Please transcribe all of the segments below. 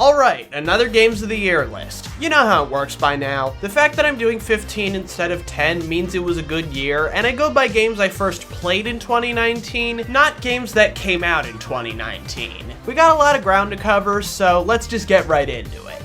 Alright, another Games of the Year list. You know how it works by now. The fact that I'm doing 15 instead of 10 means it was a good year, and I go by games I first played in 2019, not games that came out in 2019. We got a lot of ground to cover, so let's just get right into it.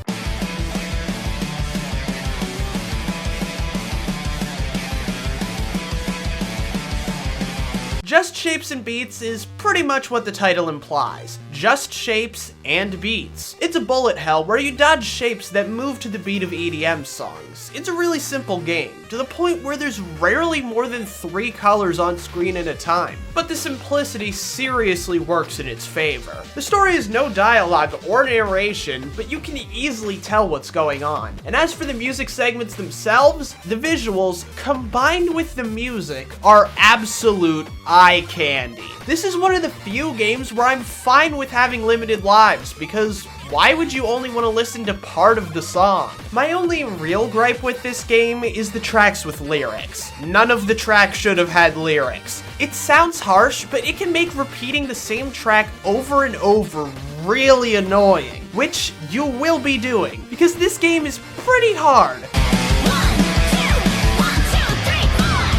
Just Shapes and Beats is pretty much what the title implies. Just shapes and beats. It's a bullet hell where you dodge shapes that move to the beat of EDM songs. It's a really simple game, to the point where there's rarely more than 3 colors on screen at a time. But the simplicity seriously works in its favor. The story has no dialogue or narration, but you can easily tell what's going on. And as for the music segments themselves, the visuals, combined with the music, are absolute eye candy. This is one of the few games where I'm fine with having limited lives, because why would you only want to listen to part of the song? My only real gripe with this game is the tracks with lyrics. None of the tracks should have had lyrics. It sounds harsh, but it can make repeating the same track over and over really annoying, which you will be doing, because this game is pretty hard.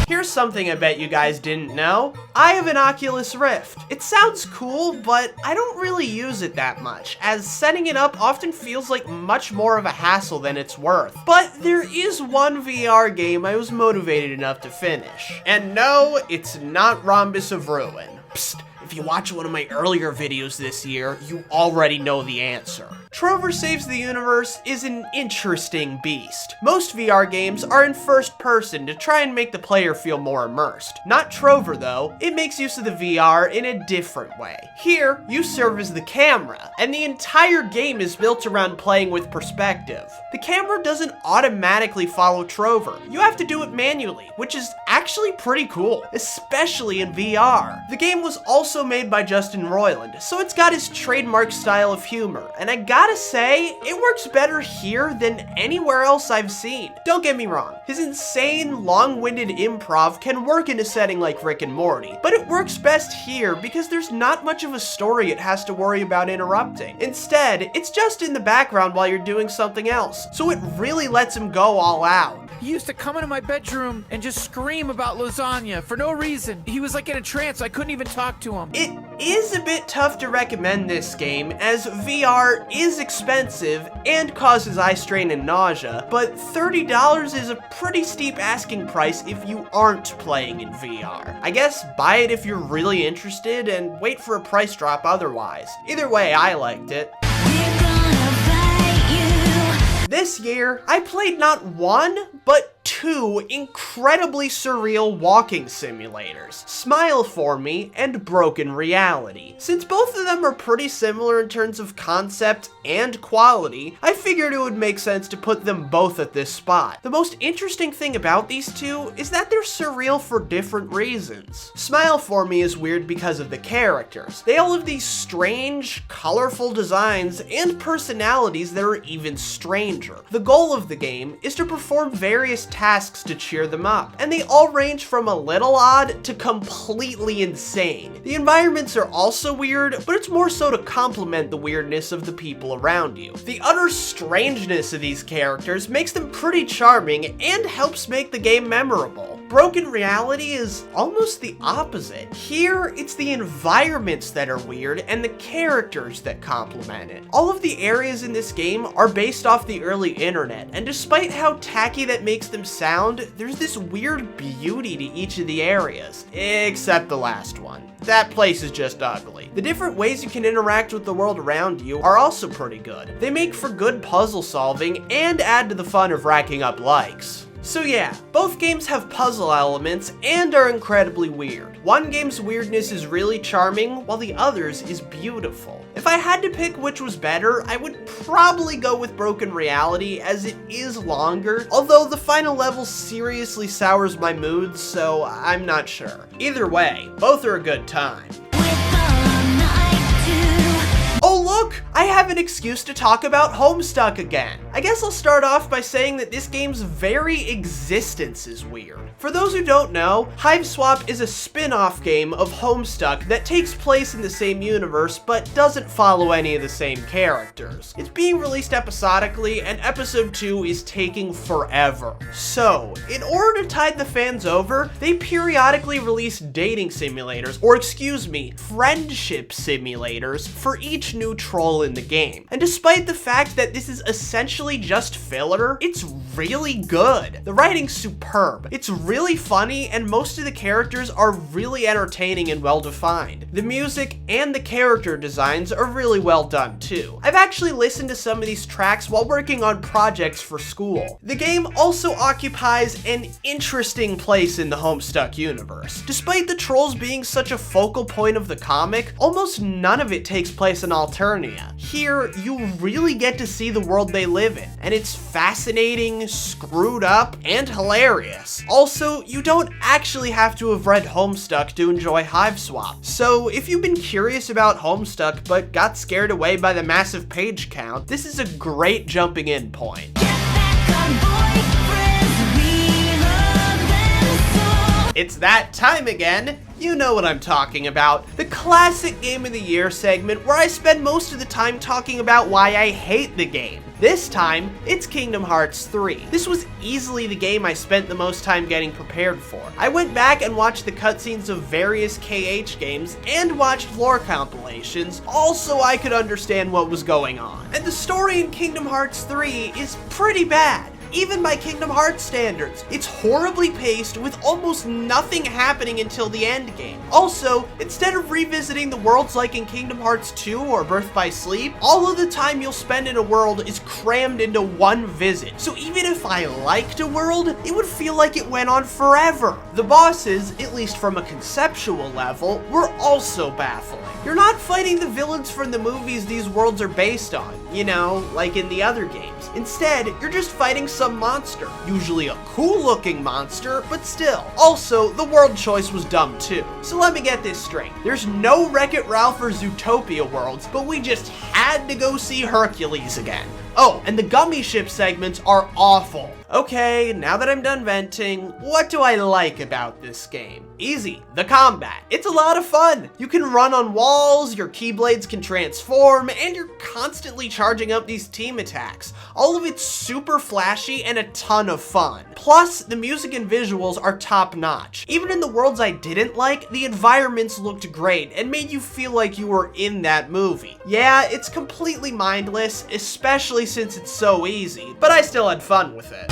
Here's something I bet you guys didn't know. I have an Oculus Rift. It sounds cool, but I don't really use it that much, as setting it up often feels like much more of a hassle than it's worth. But there is one VR game I was motivated enough to finish. And no, it's not Rhombus of Ruin. Psst. If you watch one of my earlier videos this year, you already know the answer. Trover Saves the Universe is an interesting beast. Most VR games are in first person to try and make the player feel more immersed. Not Trover though, it makes use of the VR in a different way. Here, you serve as the camera, and the entire game is built around playing with perspective. The camera doesn't automatically follow Trover. You have to do it manually, which is actually pretty cool, especially in VR. The game was also made by Justin Roiland, so it's got his trademark style of humor, and I gotta say, it works better here than anywhere else I've seen. Don't get me wrong, his insane, long-winded improv can work in a setting like Rick and Morty, but it works best here because there's not much of a story it has to worry about interrupting. Instead, it's just in the background while you're doing something else, so it really lets him go all out. He used to come into my bedroom and just scream about lasagna for no reason. He was like in a trance, I couldn't even talk to him. It is a bit tough to recommend this game, as VR is expensive and causes eye strain and nausea, but $30 is a pretty steep asking price if you aren't playing in VR. I guess buy it if you're really interested and wait for a price drop otherwise. Either way, I liked it. This year, I played not one, but 2 incredibly surreal walking simulators, Smile For Me and Broken Reality. Since both of them are pretty similar in terms of concept and quality, I figured it would make sense to put them both at this spot. The most interesting thing about these two is that they're surreal for different reasons. Smile For Me is weird because of the characters. They all have these strange, colorful designs and personalities that are even stranger. The goal of the game is to perform various tasks to cheer them up, and they all range from a little odd to completely insane. The environments are also weird, but it's more so to complement the weirdness of the people around you. The utter strangeness of these characters makes them pretty charming and helps make the game memorable. Broken Reality is almost the opposite. Here, it's the environments that are weird and the characters that complement it. All of the areas in this game are based off the early internet, and despite how tacky that makes them sound, there's this weird beauty to each of the areas, except the last one. That place is just ugly. The different ways you can interact with the world around you are also pretty good. They make for good puzzle solving and add to the fun of racking up likes. So yeah, both games have puzzle elements and are incredibly weird. One game's weirdness is really charming, while the other's is beautiful. If I had to pick which was better, I would probably go with Broken Reality, as it is longer, although the final level seriously sours my mood, so I'm not sure. Either way, both are a good time. Oh look! I have an excuse to talk about Homestuck again. I guess I'll start off by saying that this game's very existence is weird. For those who don't know, Hiveswap is a spin-off game of Homestuck that takes place in the same universe but doesn't follow any of the same characters. It's being released episodically, and episode 2 is taking forever. So, in order to tide the fans over, they periodically release dating simulators, or excuse me, friendship simulators, for each new troll in the game. And despite the fact that this is essentially just filler, it's really good. The writing's superb. It's really funny, and most of the characters are really entertaining and well defined. The music and the character designs are really well done too. I've actually listened to some of these tracks while working on projects for school. The game also occupies an interesting place in the Homestuck universe. Despite the trolls being such a focal point of the comic, almost none of it takes place in Alternia. Here, you really get to see the world they live in, and it's fascinating, screwed up, and hilarious. Also, you don't actually have to have read Homestuck to enjoy Hiveswap. So if you've been curious about Homestuck but got scared away by the massive page count, this is a great jumping in point. It's that time again. You know what I'm talking about. The classic Game of the Year segment where I spend most of the time talking about why I hate the game. This time, it's Kingdom Hearts 3. This was easily the game I spent the most time getting prepared for. I went back and watched the cutscenes of various KH games and watched lore compilations, all so I could understand what was going on. And the story in Kingdom Hearts 3 is pretty bad. Even by Kingdom Hearts standards. It's horribly paced with almost nothing happening until the end game. Also, instead of revisiting the worlds like in Kingdom Hearts 2 or Birth by Sleep, all of the time you'll spend in a world is crammed into one visit. So even if I liked a world, it would feel like it went on forever. The bosses, at least from a conceptual level, were also baffling. You're not fighting the villains from the movies these worlds are based on, you know, like in the other games. Instead, you're just fighting some monster, usually a cool-looking monster, but still. Also, the world choice was dumb too. So let me get this straight. There's no Wreck-It Ralph or Zootopia worlds, but we just had to go see Hercules again. Oh, and the gummy ship segments are awful. Okay, now that I'm done venting, what do I like about this game? Easy, the combat. It's a lot of fun. You can run on walls, your keyblades can transform, and you're constantly charging up these team attacks. All of it's super flashy and a ton of fun. Plus, the music and visuals are top notch. Even in the worlds I didn't like, the environments looked great and made you feel like you were in that movie. Yeah, it's completely mindless, especially since it's so easy, but I still had fun with it.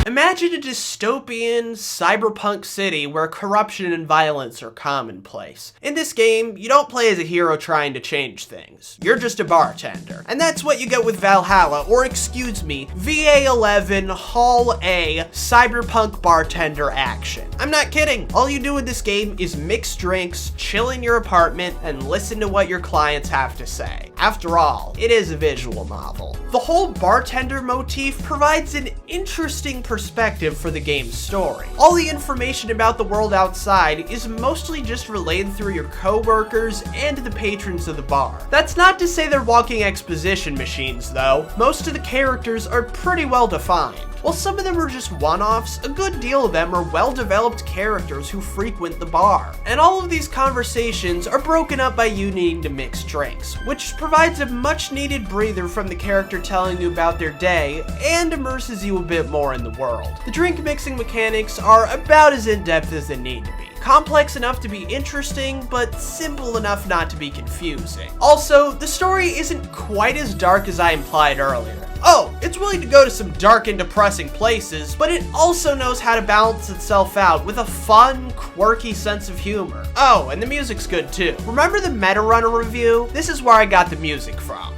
Imagine a dystopian, cyberpunk city where corruption and violence are commonplace. In this game, you don't play as a hero trying to change things. You're just a bartender. And that's what you get with Valhalla, or excuse me, VA11 Hall A cyberpunk bartender action. I'm not kidding. All you do in this game is mix drinks, chill in your apartment, and listen to what your clients have to say. After all, it is a visual novel. The whole bartender motif provides an interesting perspective for the game's story. All the information about the world outside is mostly just relayed through your co-workers and the patrons of the bar. That's not to say they're walking exposition machines though. Most of the characters are pretty well defined. While some of them are just one-offs, a good deal of them are well-developed characters who frequent the bar. And all of these conversations are broken up by you needing to mix drinks, which provides a much-needed breather from the character telling you about their day and immerses you a bit more in the world. The drink mixing mechanics are about as in-depth as they need to be. Complex enough to be interesting, but simple enough not to be confusing. Also, the story isn't quite as dark as I implied earlier. Oh, it's willing to go to some dark and depressing places, but it also knows how to balance itself out with a fun, quirky sense of humor. Oh, and the music's good too. Remember the Meta Runner review? This is where I got the music from.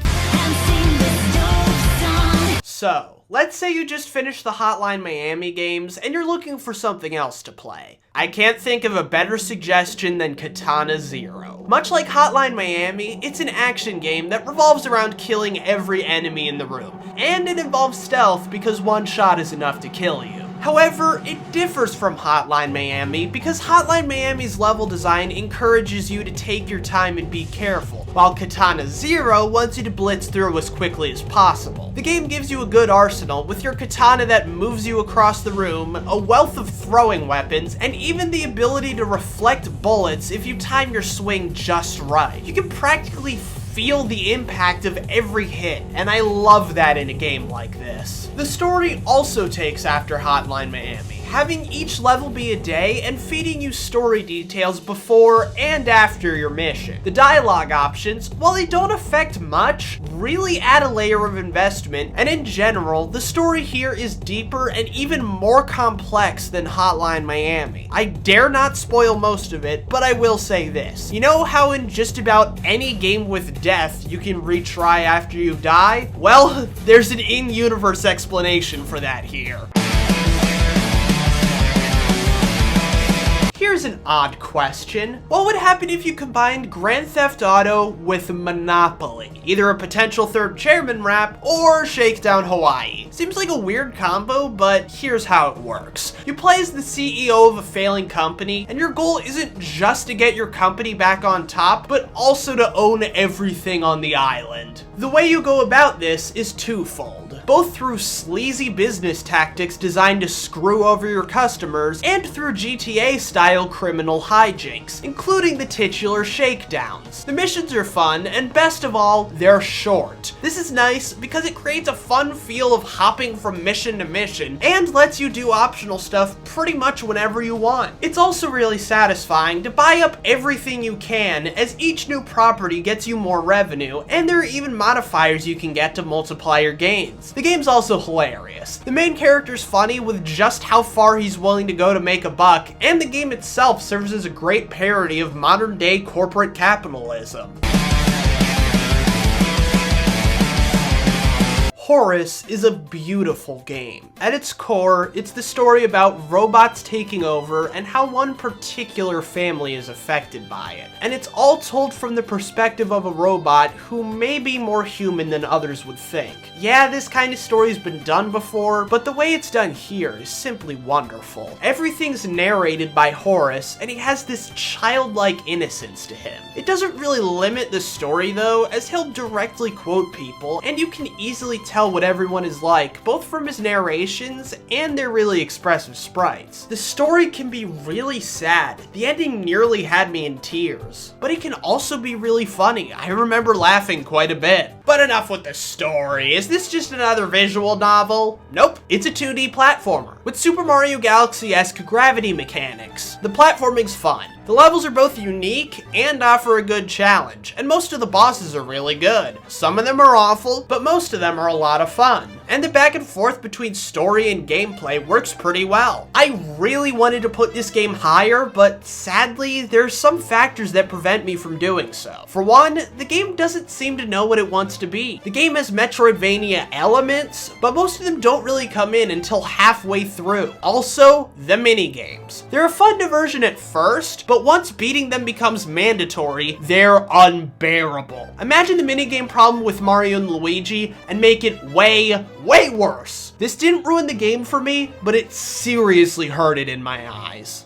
So, let's say you just finished the Hotline Miami games and you're looking for something else to play. I can't think of a better suggestion than Katana Zero. Much like Hotline Miami, it's an action game that revolves around killing every enemy in the room, and it involves stealth because one shot is enough to kill you. However, it differs from Hotline Miami because Hotline Miami's level design encourages you to take your time and be careful, while Katana Zero wants you to blitz through as quickly as possible. The game gives you a good arsenal with your katana that moves you across the room, a wealth of throwing weapons, and even the ability to reflect bullets if you time your swing just right. You can practically feel the impact of every hit, and I love that in a game like this. The story also takes after Hotline Miami, having each level be a day and feeding you story details before and after your mission. The dialogue options, while they don't affect much, really add a layer of investment, and in general, the story here is deeper and even more complex than Hotline Miami. I dare not spoil most of it, but I will say this. You know how in just about any game with death, you can retry after you die? Well, there's an in-universe explanation for that here. Here's an odd question. What would happen if you combined Grand Theft Auto with Monopoly? Either a potential third chairman rap or Shakedown Hawaii. Seems like a weird combo, but here's how it works. You play as the CEO of a failing company, and your goal isn't just to get your company back on top, but also to own everything on the island. The way you go about this is twofold, both through sleazy business tactics designed to screw over your customers, and through GTA-style criminal hijinks, including the titular shakedowns. The missions are fun, and best of all, they're short. This is nice because it creates a fun feel of hopping from mission to mission, and lets you do optional stuff pretty much whenever you want. It's also really satisfying to buy up everything you can, as each new property gets you more revenue, and there are even modifiers you can get to multiply your gains. The game's also hilarious. The main character's funny with just how far he's willing to go to make a buck, and the game itself serves as a great parody of modern-day corporate capitalism. Horace is a beautiful game. At its core, it's the story about robots taking over and how one particular family is affected by it. And it's all told from the perspective of a robot who may be more human than others would think. Yeah, this kind of story's been done before, but the way it's done here is simply wonderful. Everything's narrated by Horace, and he has this childlike innocence to him. It doesn't really limit the story though, as he'll directly quote people, and you can easily tell what everyone is like, both from his narrations and their really expressive sprites. The story can be really sad. The ending nearly had me in tears. But it can also be really funny. I remember laughing quite a bit. But enough with the story. Is this just another visual novel? Nope, it's a 2D platformer with Super Mario Galaxy-esque gravity mechanics. The platforming's fun. The levels are both unique and offer a good challenge, and most of the bosses are really good. Some of them are awful, but most of them are a lot of fun. And the back and forth between story and gameplay works pretty well. I really wanted to put this game higher, but sadly, there's some factors that prevent me from doing so. For one, the game doesn't seem to know what it wants to be. The game has Metroidvania elements, but most of them don't really come in until halfway through. Also, the minigames. They're a fun diversion at first, but once beating them becomes mandatory, they're unbearable. Imagine the minigame problem with Mario and Luigi and make it way worse. This didn't ruin the game for me, but it seriously hurt it in my eyes.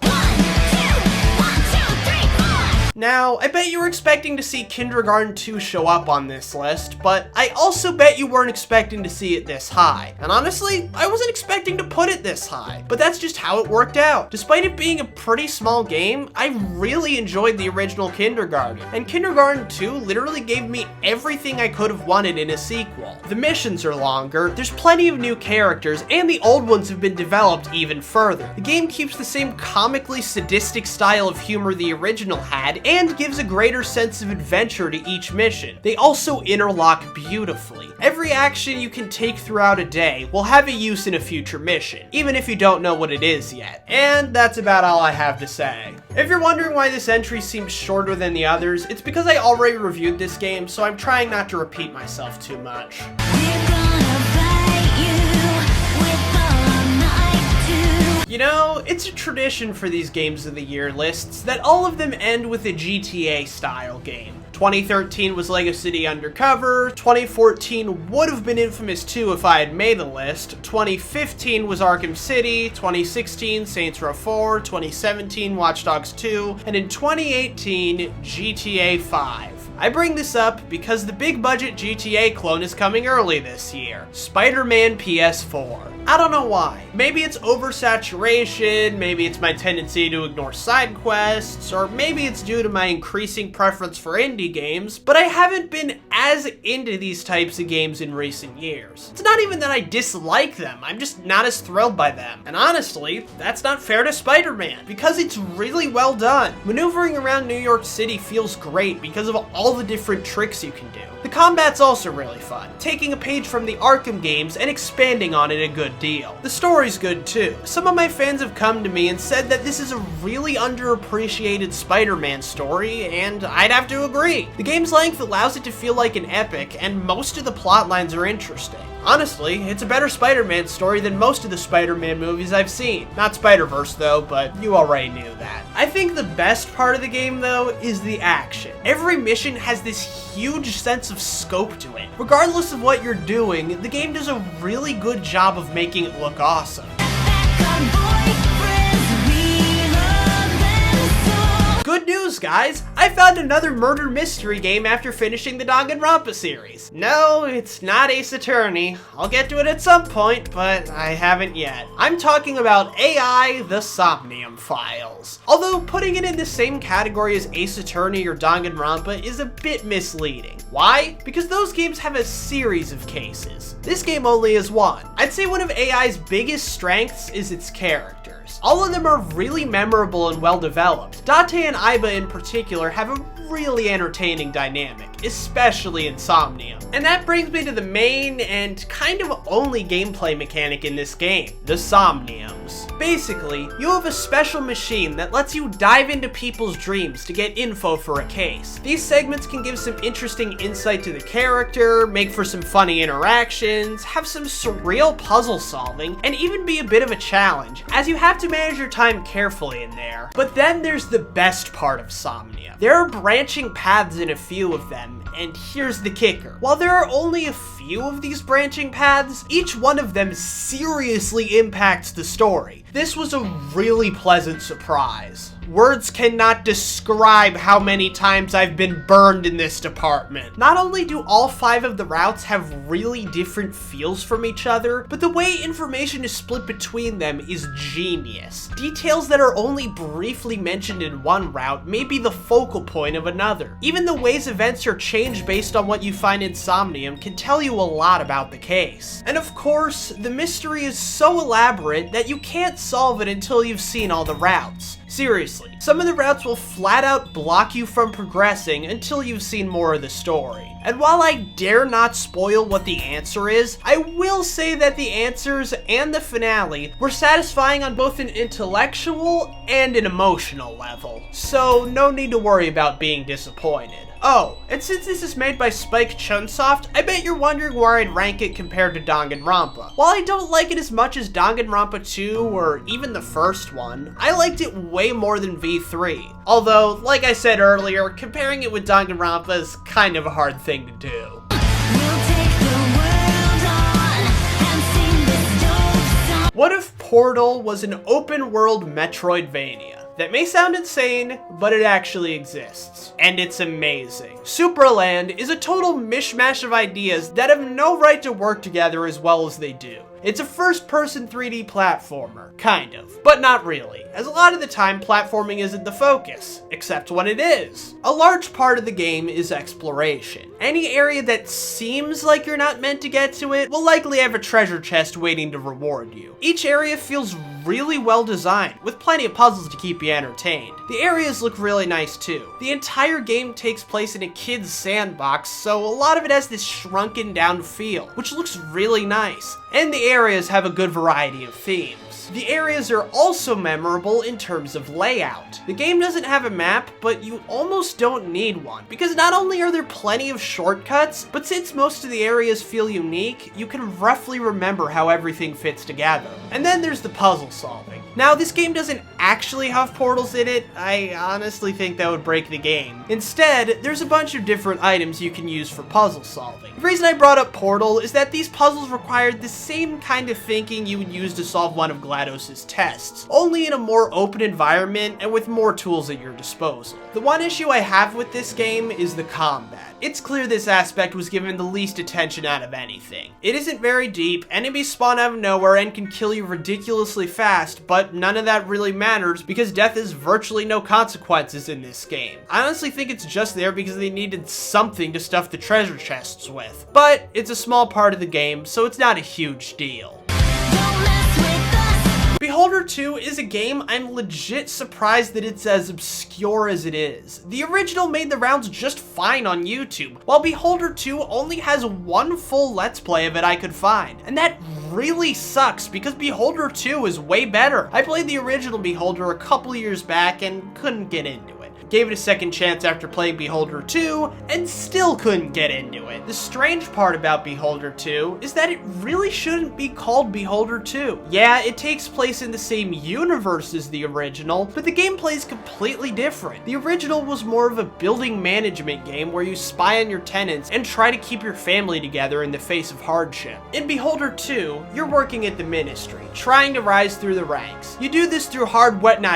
Now, I bet you were expecting to see Kindergarten 2 show up on this list, but I also bet you weren't expecting to see it this high. And honestly, I wasn't expecting to put it this high, but that's just how it worked out. Despite it being a pretty small game, I really enjoyed the original Kindergarten, and Kindergarten 2 literally gave me everything I could have wanted in a sequel. The missions are longer, there's plenty of new characters, and the old ones have been developed even further. The game keeps the same comically sadistic style of humor the original had, and gives a greater sense of adventure to each mission. They also interlock beautifully. Every action you can take throughout a day will have a use in a future mission, even if you don't know what it is yet. And that's about all I have to say. If you're wondering why this entry seems shorter than the others, it's because I already reviewed this game, so I'm trying not to repeat myself too much. You know, it's a tradition for these Games of the Year lists that all of them end with a GTA-style game. 2013 was Lego City Undercover, 2014 would have been Infamous 2 if I had made a list, 2015 was Arkham City, 2016 Saints Row 4, 2017 Watch Dogs 2, and in 2018 GTA 5. I bring this up because the big budget GTA clone is coming early this year, SpiderMan PS4. I don't know why. Maybe it's oversaturation, maybe it's my tendency to ignore side quests, or maybe it's due to my increasing preference for indie games, but I haven't been as into these types of games in recent years. It's not even that I dislike them, I'm just not as thrilled by them. And honestly, that's not fair to Spider-Man, because it's really well done. Maneuvering around New York City feels great because of all the different tricks you can do. The combat's also really fun, taking a page from the Arkham games and expanding on it a good deal. The story's good too. Some of my fans have come to me and said that this is a really underappreciated Spider-Man story, and I'd have to agree. The game's length allows it to feel like an epic, and most of the plot lines are interesting. Honestly, it's a better Spider-Man story than most of the Spider-Man movies I've seen. Not Spider-Verse though, but you already knew that. I think the best part of the game though is the action. Every mission has this huge sense of scope to it. Regardless of what you're doing, the game does a really good job of making it look awesome. Good news, guys! I found another murder mystery game after finishing the Danganronpa series. No, it's not Ace Attorney. I'll get to it at some point, but I haven't yet. I'm talking about AI, the Somnium Files. Although putting it in the same category as Ace Attorney or Danganronpa is a bit misleading. Why? Because those games have a series of cases. This game only has one. I'd say one of AI's biggest strengths is its characters. All of them are really memorable and well developed. Date and Aiba in particular have a really entertaining dynamic, especially in Somnium. And that brings me to the main and kind of only gameplay mechanic in this game, the Somniums. Basically, you have a special machine that lets you dive into people's dreams to get info for a case. These segments can give some interesting insight to the character, make for some funny interactions, have some surreal puzzle solving, and even be a bit of a challenge, as you have to manage your time carefully in there. But then there's the best part of Somnium. There are branching paths in a few of them, and here's the kicker. While there are only a few of these branching paths, each one of them seriously impacts the story. This was a really pleasant surprise. Words cannot describe how many times I've been burned in this department. Not only do all 5 of the routes have really different feels from each other, but the way information is split between them is genius. Details that are only briefly mentioned in one route may be the focal point of another. Even the ways events are changed based on what you find in Somnium can tell you a lot about the case. And of course, the mystery is so elaborate that you can't solve it until you've seen all the routes. Seriously, some of the routes will flat out block you from progressing until you've seen more of the story. And while I dare not spoil what the answer is, I will say that the answers and the finale were satisfying on both an intellectual and an emotional level. So no need to worry about being disappointed. Oh, and since this is made by Spike Chunsoft, I bet you're wondering where I'd rank it compared to Danganronpa. While I don't like it as much as Danganronpa 2 or even the first one, I liked it way more than V3. Although, like I said earlier, comparing it with Danganronpa is kind of a hard thing to do. What if Portal was an open-world Metroidvania? That may sound insane, but it actually exists. And it's amazing. Supraland is a total mishmash of ideas that have no right to work together as well as they do. It's a first-person 3D platformer, kind of, but not really, as a lot of the time platforming isn't the focus, except when it is. A large part of the game is exploration. Any area that seems like you're not meant to get to it will likely have a treasure chest waiting to reward you. Each area feels really well designed, with plenty of puzzles to keep you entertained. The areas look really nice too. The entire game takes place in a kid's sandbox, so a lot of it has this shrunken down feel, which looks really nice. And the areas have a good variety of themes. The areas are also memorable in terms of layout. The game doesn't have a map, but you almost don't need one, because not only are there plenty of shortcuts, but since most of the areas feel unique, you can roughly remember how everything fits together. And then there's the puzzle puzzle solving. Now, this game doesn't actually have portals in it. I honestly think that would break the game. Instead, there's a bunch of different items you can use for puzzle solving. The reason I brought up Portal is that these puzzles required the same kind of thinking you would use to solve one of GLaDOS's tests, only in a more open environment and with more tools at your disposal. The one issue I have with this game is the combat. It's clear this aspect was given the least attention out of anything. It isn't very deep, enemies spawn out of nowhere and can kill you ridiculously fast, but none of that really matters because death has virtually no consequences in this game. I honestly think it's just there because they needed something to stuff the treasure chests with. But it's a small part of the game, so it's not a huge deal. Beholder 2 is a game I'm legit surprised that it's as obscure as it is. The original made the rounds just fine on YouTube, while Beholder 2 only has one full Let's Play of it I could find. And that really sucks because Beholder 2 is way better. I played the original Beholder a couple years back and couldn't get into it. Gave it a second chance after playing Beholder 2, and still couldn't get into it. The strange part about Beholder 2 is that it really shouldn't be called Beholder 2. Yeah, it takes place in the same universe as the original, but the gameplay is completely different. The original was more of a building management game where you spy on your tenants and try to keep your family together in the face of hardship. In Beholder 2, you're working at the Ministry, trying to rise through the ranks. You do this through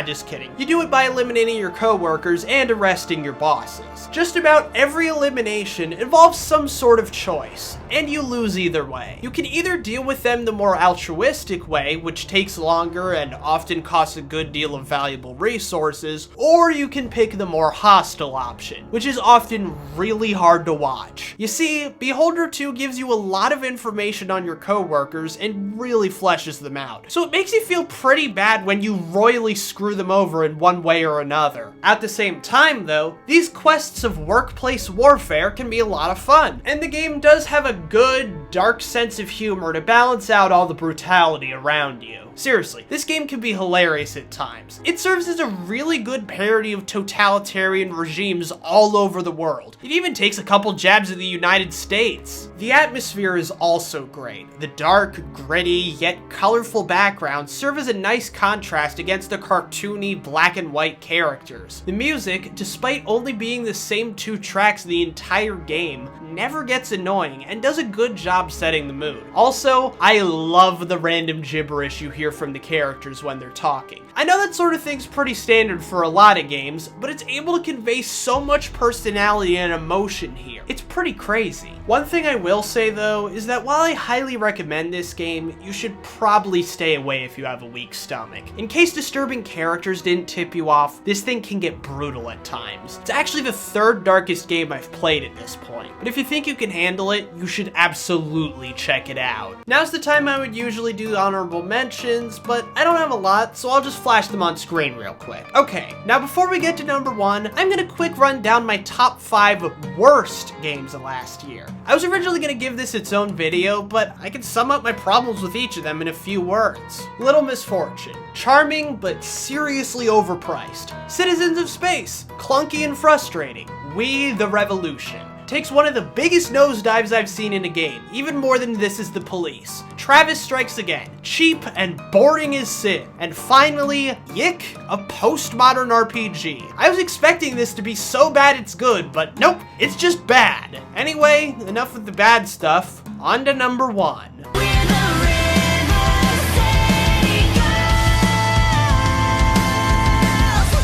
just kidding. You do it by eliminating your co-workers and arresting your bosses. Just about every elimination involves some sort of choice, and you lose either way. You can either deal with them the more altruistic way, which takes longer and often costs a good deal of valuable resources, or you can pick the more hostile option, which is often really hard to watch. You see, Beholder 2 gives you a lot of information on your co-workers and really fleshes them out, so it makes you feel pretty bad when you royally screw them over in one way or another. At the same time though, these quests of workplace warfare can be a lot of fun, and the game does have a good, dark sense of humor to balance out all the brutality around you. Seriously, this game can be hilarious at times. It serves as a really good parody of totalitarian regimes all over the world. It even takes a couple jabs at the United States. The atmosphere is also great. The dark, gritty, yet colorful backgrounds serve as a nice contrast against the cartoony black and white characters. The music, despite only being the same two tracks the entire game, never gets annoying and does a good job setting the mood. Also, I love the random gibberish you hear from the characters when they're talking. I know that sort of thing's pretty standard for a lot of games, but it's able to convey so much personality and emotion here. It's pretty crazy. One thing I will say though is that while I highly recommend this game, you should probably stay away if you have a weak stomach. In case disturbing characters didn't tip you off, this thing can get brutal at times. It's actually the third darkest game I've played at this point, but if you think you can handle it, you should absolutely check it out. Now's the time I would usually do honorable mentions, but I don't have a lot, so I'll just flash them on screen real quick. Okay, now before we get to number 1, I'm gonna quick run down my top 5 worst games of last year. I was originally gonna give this its own video, but I can sum up my problems with each of them in a few words. Little Misfortune. Charming, but seriously overpriced. Citizens of Space. Clunky and frustrating. We the Revolution. Takes one of the biggest nosedives I've seen in a game, even more than This Is the Police. Travis Strikes Again. Cheap and boring as sin. And finally, Yick, a postmodern RPG. I was expecting this to be so bad it's good, but nope, it's just bad. Anyway, enough with the bad stuff. On to number 1.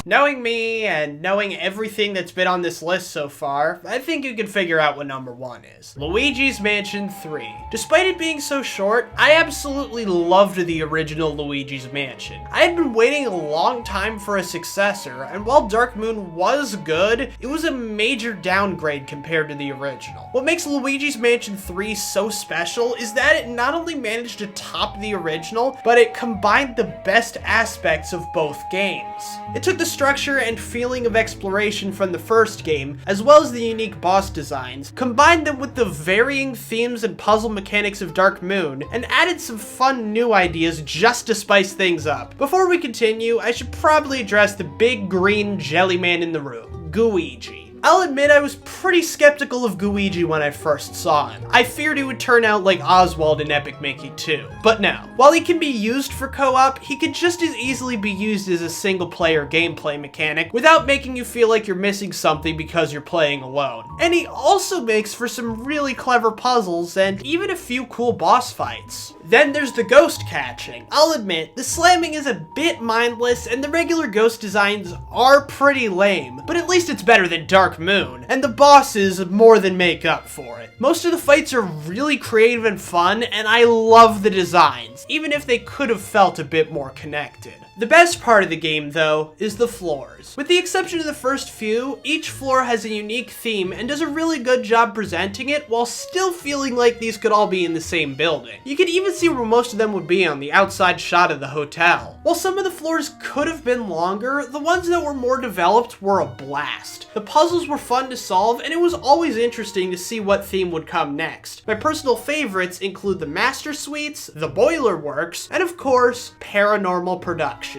Knowing me and knowing everything that's been on this list so far, I think you can figure out what number 1 is. Luigis Mansion 3. Despite it being so short, I absolutely loved the original Luigi's Mansion. I had been waiting a long time for a successor, and while Dark Moon was good, it was a major downgrade compared to the original. What makes Luigi's Mansion 3 so special is that it not only managed to top the original, but it combined the best aspects of both games. It took the structure and feeling of exploration from the first game, as well as the unique boss designs, combined them with the varying themes and puzzle mechanics of Dark Moon, and added some fun new ideas just to spice things up. Before we continue, I should probably address the big green jelly man in the room, Gooigi. I'll admit I was pretty skeptical of Luigi when I first saw him. I feared he would turn out like Oswald in Epic Mickey 2. But no. While he can be used for co-op, he could just as easily be used as a single-player gameplay mechanic without making you feel like you're missing something because you're playing alone. And he also makes for some really clever puzzles and even a few cool boss fights. Then there's the ghost catching. I'll admit, the slamming is a bit mindless and the regular ghost designs are pretty lame, but at least it's better than Dark Moon, and the bosses more than make up for it. Most of the fights are really creative and fun, and I love the designs, even if they could have felt a bit more connected. The best part of the game, though, is the floors. With the exception of the first few, each floor has a unique theme and does a really good job presenting it while still feeling like these could all be in the same building. You can even see where most of them would be on the outside shot of the hotel. While some of the floors could have been longer, the ones that were more developed were a blast. The puzzles were fun to solve, and it was always interesting to see what theme would come next. My personal favorites include the Master Suites, the Boiler Works, and of course, Paranormal Productions.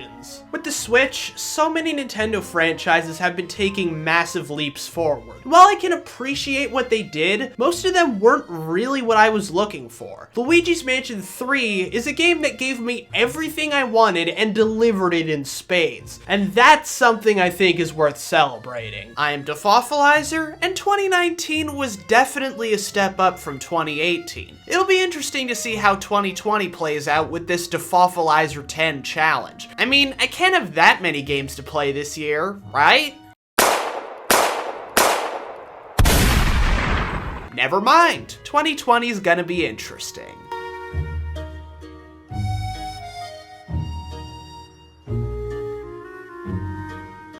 With the Switch, so many Nintendo franchises have been taking massive leaps forward. While I can appreciate what they did, most of them weren't really what I was looking for. Luigi's Mansion 3 is a game that gave me everything I wanted and delivered it in spades. And that's something I think is worth celebrating. I am Defoffalizer, and 2019 was definitely a step up from 2018. It'll be interesting to see how 2020 plays out with this Defoffalizer 10 challenge. I mean, I can't have that many games to play this year, right? Never mind, 2020 is gonna be interesting.